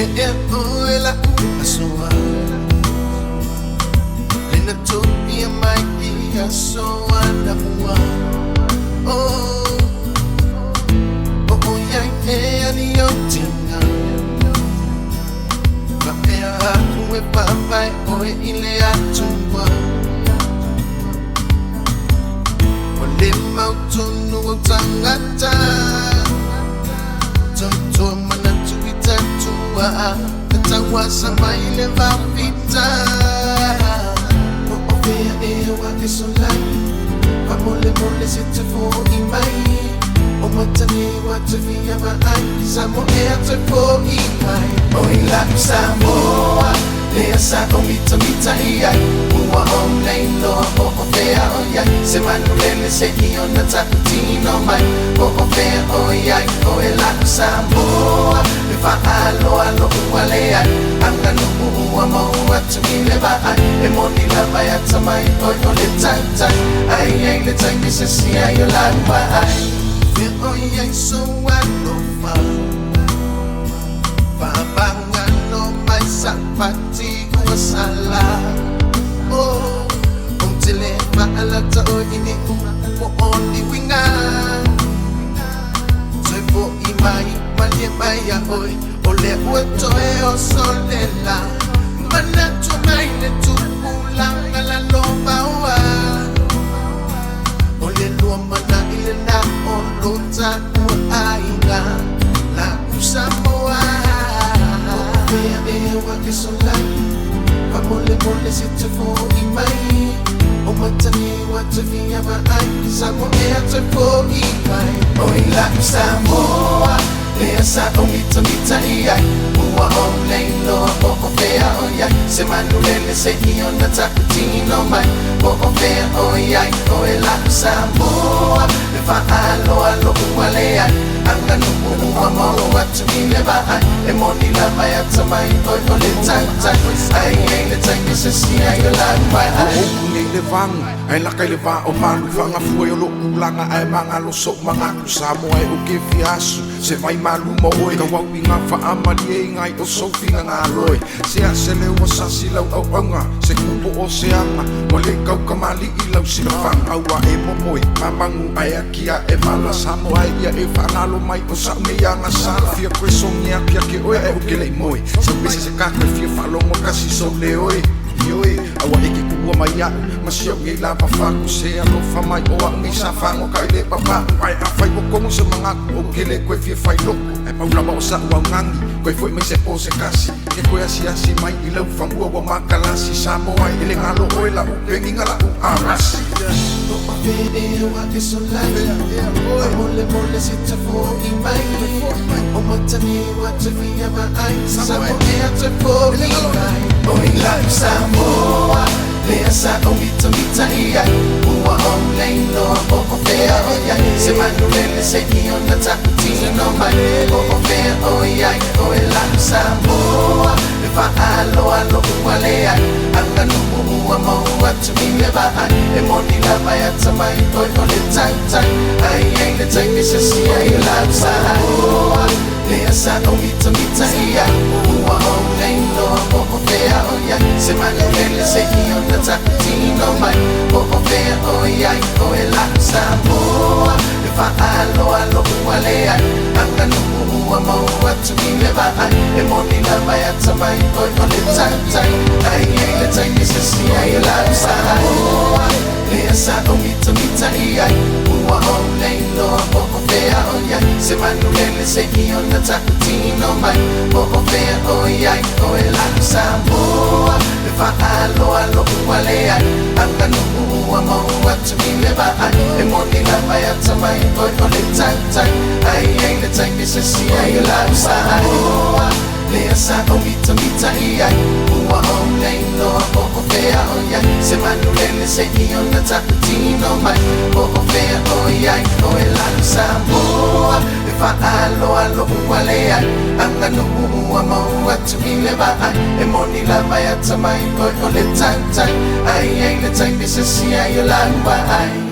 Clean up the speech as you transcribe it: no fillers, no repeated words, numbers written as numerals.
Uela asua Lena tupia mai asua na mua Oh Oh yang ani yotinga Ma ea uwe papai oe ile atumwa Wale mautunu utangata Toitoa mana tuitatua Natawa sama ile vapita Oofea ewa isolai Pamole mole sitefo imai Omatane watavia maai Samo ea tefo imai Oila Samoa Lea sa omita mita iai Mua omleilo oofea oyai Se manulele se iona takutino mai Oofea oyai Oela Samoa Lefa alo alo ualeai Anganu uua moua tumile baai Emoni lava ya tamai Ole tantai Ai ai le tai misa si ai o lava ai Fe oyai so alofa Fabangano mai sapati kuasala Oh Umtile maalata o ini uoni winga Soifo imai malie maya oi Ole ueto o solela Manatu maile tupulanga la loba wa Ole lua mana ile na olota uainga La kusamoa Oofea ewa kisolai Pamole mole sitefo imai Omatani watavia maai Samo ea tefo imai Oila Samoa Lea sa omita mita iai Mua omleilo oofea oyai Se manulele se iona takutino mai Oofea oyai Oela Samoa Lefa alo alo ualeai Anganu uua moua tumile baai Emoni lava ya tamai Ole tantai Ai ai le tai misa si ai o lava ai le vang ai la kai le va o man fanga fu e lo kulanga ai manga lo so manga ku samo ai o ke fiasu se vai malu mo oi ka wau inga fa amali ngai o so finga nga loi se a se le o sa si lau au anga se ku o se ama o le kau kamali I lau si fang au a e mo moi mamangu ai akia e mala samo ai ia e fanga lo mai o sa me yanga sala fia kwesongia pia ke oi e o ke le moi se pese se ka ke fia fa lo mo kasi so le oi Yoi, awa eki kuwa mai au Masio ngi la pafaku se alofa mai o au ngi safango kai le papa Ai a fai o kongu se mangaku o kele koe fie fai loko Ai paula ba o sa ua ngangi koe foi mai se po se kasi Ke koe asi asi mai I lau fangua wa makalasi Samo ai ele ngalo oe la u pengi ngala u arasi Oofea ewa isolai Pamole mole sitefo imai Omatani watavia maai Samo ea tefo imai Oila Samoa Lea sa omita mita iai Mua omleilo oofea oyai Se manulele se iona takutino mai Oofea oyai Oela Samoa Lefa alo alo ualeai Anganu uua moua tumile baai Emoni lava ya tamai Ole tantai Ai ai le tai misa si ai o lava ai Lea sa omita mita iai Mua omleilo oofea oyai Se manulele se iona takutino mai Oofea oyai Oela Samoa Lefa alo alo ualeai Anganu uua moua tumile baai Emoni lava ya tamai Ole tantai Ai ai le tai misa si ai o lava ai Lea sa omita mita iai Mua omleilo oofea oyai Se manulele se iona takutino mai Oofea oyai Oela Samoa Lefa alo alo ualeai Anganu uua moua tumile baai Emoni lava ya tamai Ole tantai Ai ai le tai misa si ai o lava ai Lea sa omita mita iai Mua omleilo oofea oyai Se manulele se iona takutino mai Oofea oyai Oela Samoa Lefa alo alo ualeai Anganu uua moua tumile baai Emoni lava ya tamai Ole tantai Ai ai le tai misa si ai o lava ai